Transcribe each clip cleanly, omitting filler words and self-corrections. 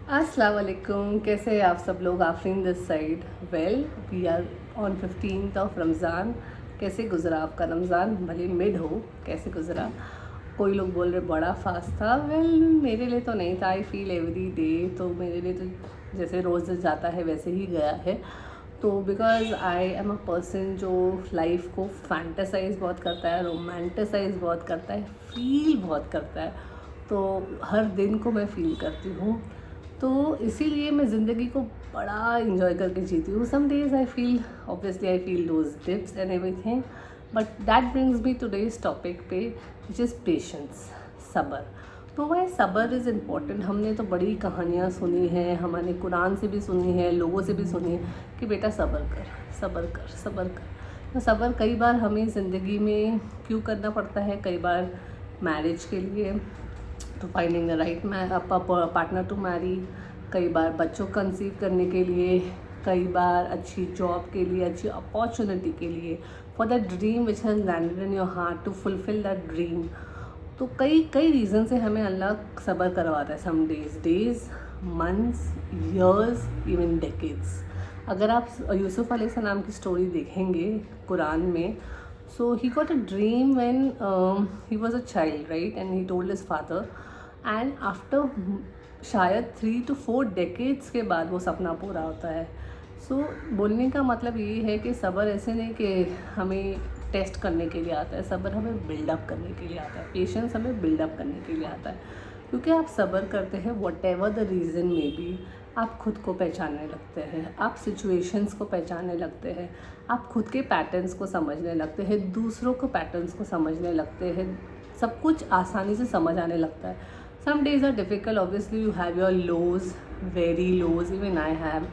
अस्सलाम वालेकुम, कैसे हैं आप सब लोग। Afreen this side. Well, we are on 15th of Ramzan. कैसे गुजरा आपका रमज़ान, भले मिड हो, कैसे गुजरा। कोई लोग बोल रहे बड़ा फास्ट था। वेल, मेरे लिए तो नहीं था। आई फील एवरी डे, तो मेरे लिए तो जैसे रोज़ जाता है वैसे ही गया है। तो because I am a person जो लाइफ को फैंटेसाइज बहुत करता है, रोमांटिसाइज बहुत करता है, फील बहुत करता है। तो हर दिन को मैं फ़ील करती हूँ। तो इसीलिए मैं ज़िंदगी को बड़ा इंजॉय करके जीती हूँ। Some days I feel, obviously I feel those dips and everything, but that brings me today's topic पे, विच इज़ पेशेंस, सब्र। तो वह सब्र इज़ इम्पॉर्टेंट। हमने तो बड़ी कहानियाँ सुनी हैं, हमने कुरान से भी सुनी है, लोगों से भी सुनी है कि बेटा सब्र कर, सब्र कर, सब्र कर। तो सब्र कई बार हमें ज़िंदगी में क्यों करना पड़ता है। कई बार मैरिज के लिए, तो finding the right partner to marry. कई बार बच्चों कंसीव करने के लिए, कई बार अच्छी जॉब के लिए, अच्छी अपॉर्चुनिटी के लिए, for the dream which has landed in your heart to fulfil that dream. तो कई कई रीज़न से हमें अल्लाह सब्र करवाता है। Some days, months, years, even decades. अगर आप यूसुफ अलैहिस्सलाम की स्टोरी देखेंगे कुरान में, so he got a dream when he was a child, right? And he told his father, and after शायद 3 to 4 डेकेड्स के बाद वो सपना पूरा होता है। सो बोलने का मतलब ये है कि सब्र ऐसे नहीं कि हमें टेस्ट करने के लिए आता है, सब्र हमें बिल्डअप करने के लिए आता है, पेशेंस हमें बिल्डअप करने के लिए आता है। क्योंकि आप सब्र करते हैं, वट एवर द रीज़न में भी, आप खुद को पहचानने लगते हैं, आप सिचुएशंस को पहचानने लगते हैं, आप खुद के पैटर्न्स को समझने लगते हैं, दूसरों को पैटर्न्स को समझने लगते हैं। सब कुछ आसानी से समझ आने लगता है। Some days are difficult, obviously you have your lows, very lows, even I have.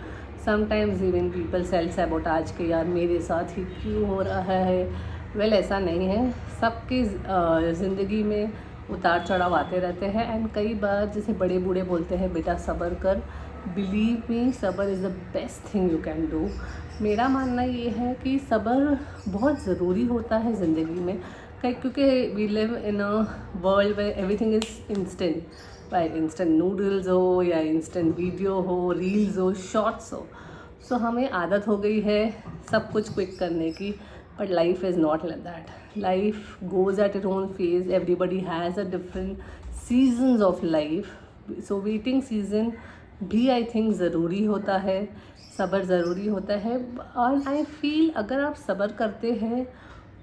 Sometimes even people self sabotage के, यार मेरे साथ ही क्यों हो रहा है। वेल, ऐसा नहीं है। सबकी ज़िंदगी में उतार चढ़ाव आते रहते हैं। एंड कई बार जैसे बड़े बूढ़े बोलते हैं बेटा सब्र कर। बिलीव मी, सब्र is the best thing you can do. मेरा मानना ये है कि सब्र बहुत ज़रूरी होता है ज़िंदगी में, क्योंकि we live in a world where everything is instant. चाहे इंस्टेंट नूडल्स हो या इंस्टेंट वीडियो हो, रील्स हो, शॉर्ट्स हो। सो हमें आदत हो गई है सब कुछ क्विक करने की। But life is not like that. Life goes at it own phase. Everybody has a different seasons of life. So waiting season भी आई थिंक ज़रूरी होता है, सब्र ज़रूरी होता है। और आई फील अगर आप सब्र करते हैं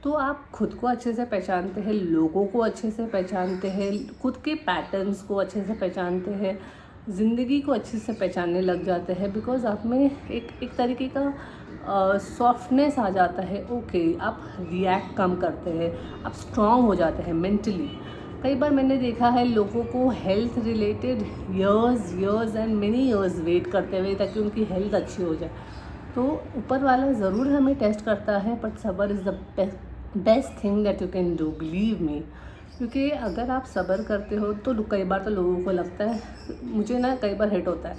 तो आप खुद को अच्छे से पहचानते हैं, लोगों को अच्छे से पहचानते हैं, खुद के पैटर्न्स को अच्छे से पहचानते हैं, ज़िंदगी को अच्छे से पहचानने लग जाते हैं। बिकॉज आप में एक तरीके का सॉफ्टनेस आ जाता है। ओके, आप रिएक्ट कम करते हैं, आप स्ट्रॉन्ग हो जाते हैं मेंटली। कई बार मैंने देखा है लोगों को health related years and many years wait करते हुए ताकि उनकी हेल्थ अच्छी हो जाए। तो ऊपर वाला ज़रूर हमें टेस्ट करता है, बट सब्र is the best thing that you can do, believe me. क्योंकि अगर आप सब्र करते हो तो कई बार तो लोगों को लगता है, मुझे ना कई बार हिट होता है,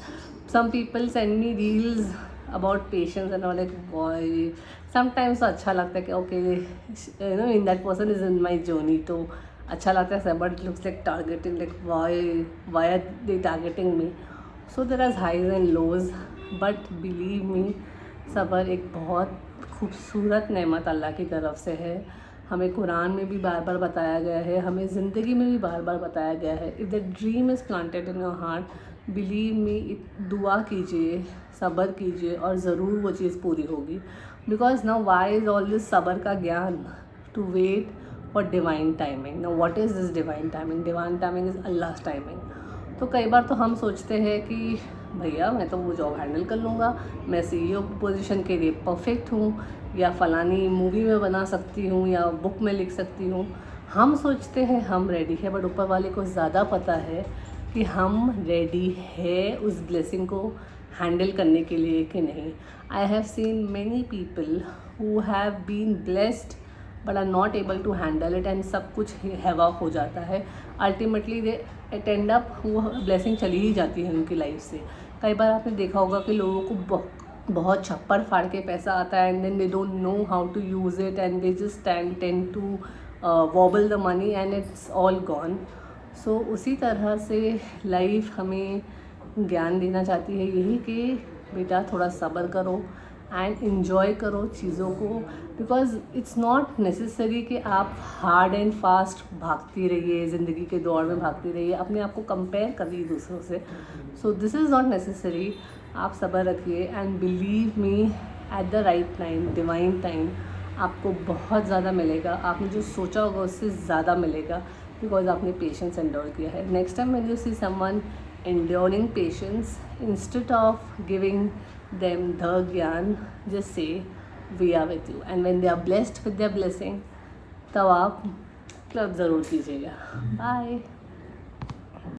some people send me reels about patience and all, like boy sometimes तो अच्छा लगता है कि okay you know in that person is in my journey. तो अच्छा लगता है, but looks like targeting, like why are they targeting me. So there are highs and lows, but believe me, सब्र एक बहुत खूबसूरत नेमत अल्लाह की तरफ से है। हमें कुरान में भी बार बार बताया गया है, हमें ज़िंदगी में भी बार बार बताया गया है। If the dream is planted in your heart, believe me, दुआ कीजिए, सब्र कीजिए और ज़रूर वो चीज़ पूरी होगी। Because now why is all this सब्र का ज्ञान? To wait for divine timing. Now what is this divine timing? Divine timing is अल्लाह टाइमिंग। तो कई बार तो हम सोचते हैं कि भैया मैं तो वो जॉब हैंडल कर लूँगा, मैं सीईओ पोजीशन के लिए परफेक्ट हूँ, या फ़लानी मूवी में बना सकती हूँ, या बुक में लिख सकती हूँ। हम सोचते हैं हम रेडी है, बट ऊपर वाले को ज़्यादा पता है कि हम रेडी है उस ब्लेसिंग को हैंडल करने के लिए कि नहीं। I have seen many people who have been blessed but are not able to handle it, and सब कुछ हैवा हो जाता है। अल्टीमेटली दे एंड अप, वो ब्लेसिंग चली ही जाती है उनकी लाइफ से। कई बार आपने देखा होगा कि लोगों को बहुत छप्पड़ फाड़ के पैसा आता है, and then they don't know how to use it, and they just tend to wobble the money and it's all gone. So उसी तरह से लाइफ हमें ज्ञान देना चाहती है यही कि बेटा थोड़ा सब्र करो एंड इन्जॉय करो चीज़ों को, बिकॉज इट्स नॉट नेसेसरी कि आप हार्ड एंड फास्ट भागती रहिए, ज़िंदगी के दौड़ में भागती रहिए, अपने आप को कंपेयर करिए दूसरों से. So this is not necessary. आप सब्र रखिए and believe me, at the right time, divine time आपको बहुत ज़्यादा मिलेगा. आपने जो सोचा होगा उससे ज़्यादा मिलेगा, बिकॉज आपने पेशेंस एंड्योर किया है. Next time when you see someone enduring patience, instead of giving them the gyan, just say we are with you. And when they are blessed with their blessing, तब आप club ज़रूर कीजिएगा. Bye.